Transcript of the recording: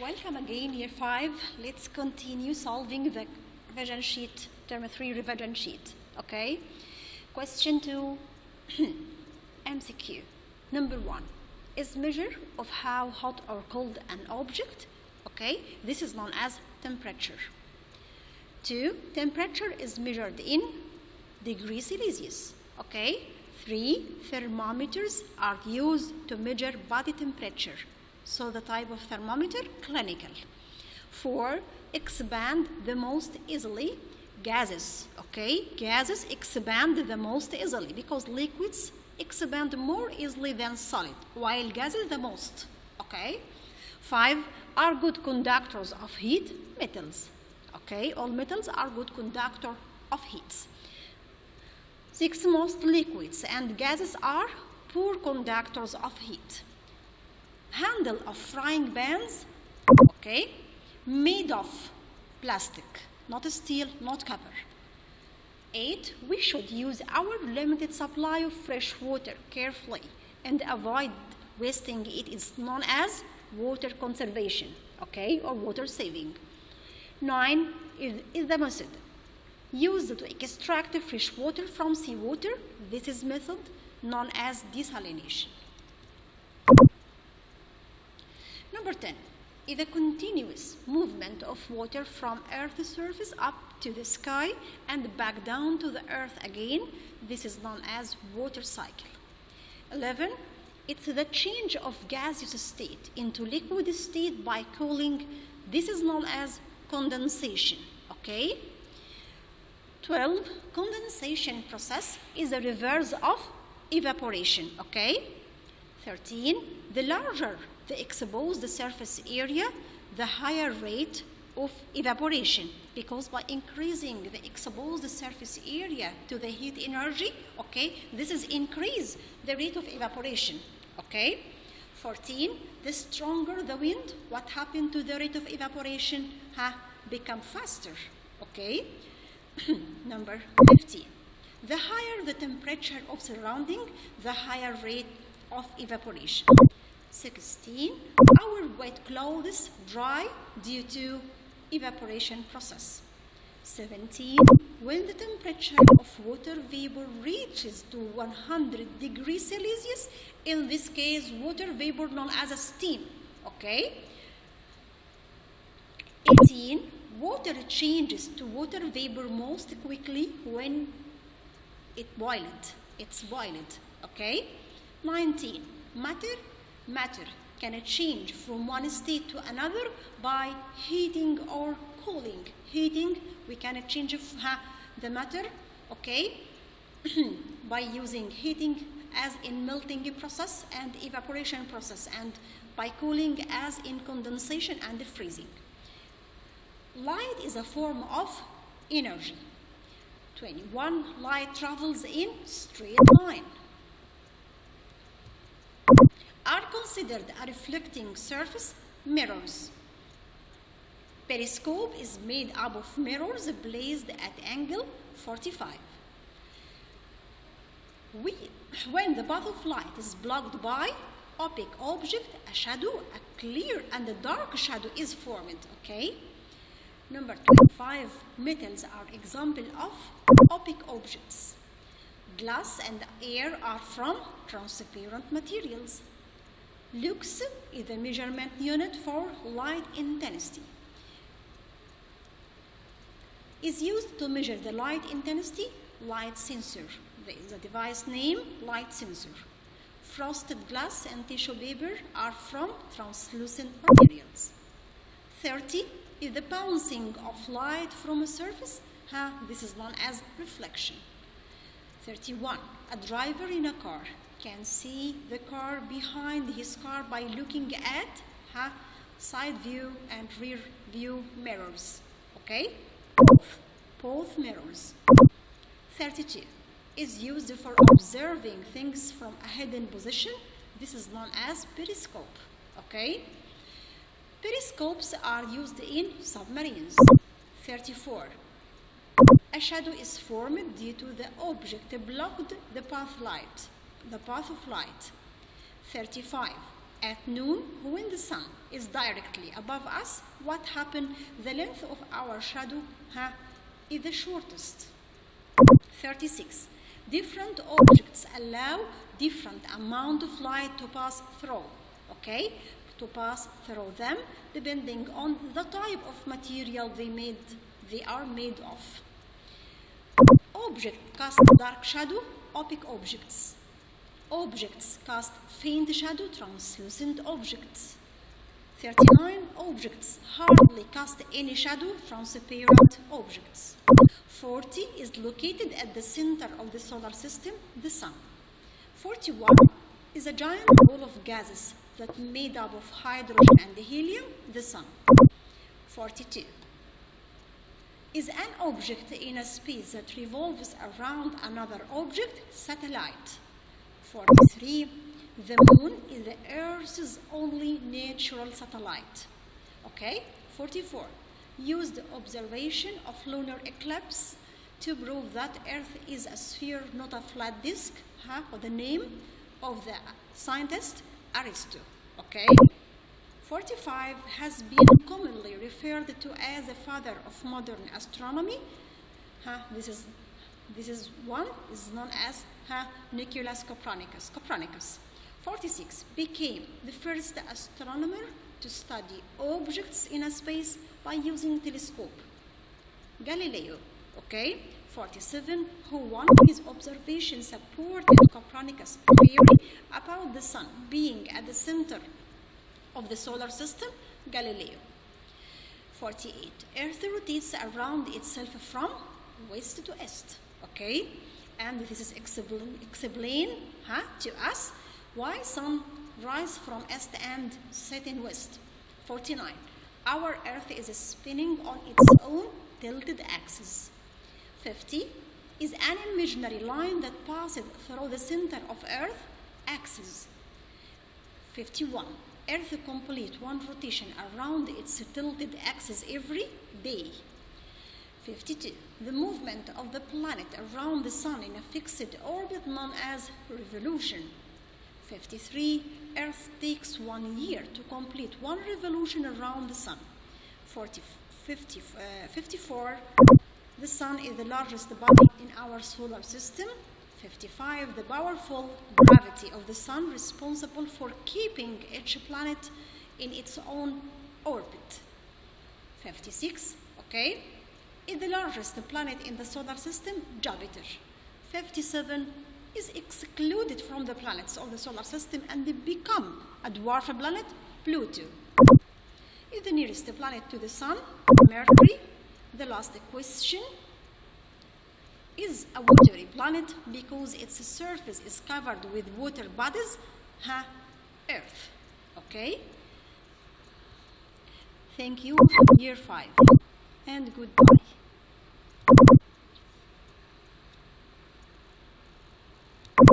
Welcome again, Year 5. Let's continue solving the revision sheet, Term 3 revision sheet. Okay? Question 2, MCQ. Number 1 is measure of how hot or cold an object. Okay? This is known as temperature. 2, temperature is measured in degrees Celsius. Okay? 3, thermometers are used to measure body temperature. So the type of thermometer, clinical. 4, expand the most easily, gases. Okay, gases expand the most easily because liquids expand more easily than solid, while gases the most. Okay. 5, are good conductors of heat, metals. Okay, all metals are good conductor of heat. 6, most liquids and gases are poor conductors of heat. Handle of frying pans, okay, made of plastic, not steel, not copper. 8, we should use our limited supply of fresh water carefully and avoid wasting it. Is known as water conservation, okay, or water saving. 9 is the method used to extract fresh water from seawater. This is method known as desalination. Number 10 is the continuous movement of water from Earth's surface up to the sky and back down to the Earth again. This is known as water cycle. 11, it's the change of gaseous state into liquid state by cooling. This is known as condensation. Okay. 12, condensation process is the reverse of evaporation. Okay. 13, the larger the exposed surface area, the higher rate of evaporation, because by increasing the exposed surface area to the heat energy, okay, this is increase the rate of evaporation. Okay. 14, the stronger the wind, what happened to the rate of evaporation? Become faster. Okay. Number 15, the higher the temperature of surrounding, the higher rate of evaporation. 16, our wet clothes dry due to evaporation process. 17, when the temperature of water vapor reaches to 100 degrees Celsius, in this case water vapor known as a steam. Okay. 18, water changes to water vapor most quickly when it's boiled. Okay. 19, matter can change from one state to another by heating or cooling. Heating, we can change the matter, okay, by using heating as in melting process and evaporation process, and by cooling as in condensation and freezing. Light is a form of energy. 21, light travels in straight line. Are considered a reflecting surface, mirrors. Periscope is made up of mirrors placed at angle 45. When the path of light is blocked by opaque object, a shadow, a clear and a dark shadow is formed. Okay. Number 25, metals are example of opaque objects. Glass and air are from transparent materials. Lux is the measurement unit for light intensity. Is used to measure the light intensity, light sensor. The device name, light sensor. Frosted glass and tissue paper are from translucent materials. 30 is the bouncing of light from a surface. This is known as reflection. 31, a driver in a car can see the car behind his car by looking at side view and rear view mirrors. Okay, both mirrors. 32 is used for observing things from a hidden position. This is known as periscope. Okay, periscopes are used in submarines. 34, a shadow is formed due to the object blocked the path of light. 35, At noon, when the sun is directly above us, what happens? The length of our shadow is the shortest. 36. Different objects allow different amount of light to pass through. Okay? To pass through them depending on the type of material they are made of. Objects cast dark shadow, opaque objects. Objects cast faint shadow, translucent objects. 39. Objects hardly cast any shadow, transparent objects. 40 is located at the center of the solar system, the sun. 41 is a giant ball of gases that made up of hydrogen and helium, the sun. 42 is an object in a space that revolves around another object, satellite. 43, the moon is the Earth's only natural satellite. Okay? 44, used observation of lunar eclipse to prove that Earth is a sphere, not a flat disk, for the name of the scientist Aristo. Okay? 45 has been commonly referred to as the father of modern astronomy. This is one is known as Nicolaus Copernicus. 46 became the first astronomer to study objects in space by using telescope. Galileo. Okay. 47 who won his observation supported Copernicus' theory about the sun being at the center of the solar system, Galileo. 48 Earth rotates around itself from west to east. Okay, and this is explain to us why sun rise from east and set in west. 49 our Earth is spinning on its own tilted axis. 50 is an imaginary line that passes through the center of Earth axis. 51 Earth completes one rotation around its tilted axis every day. 52 the movement of the planet around the sun in a fixed orbit known as revolution. 53 Earth takes 1 year to complete one revolution around the sun. 54 the sun is the largest body in our solar system. 55 the powerful gravity of the sun responsible for keeping each planet in its own orbit. 56 okay is the largest planet in the solar system, Jupiter. 57 is excluded from the planets of the solar system and they become a dwarf planet, Pluto. Is the nearest planet to the sun, Mercury. The last question is a watery planet because its surface is covered with water bodies, Earth. Okay? Thank you, year 5, and goodbye.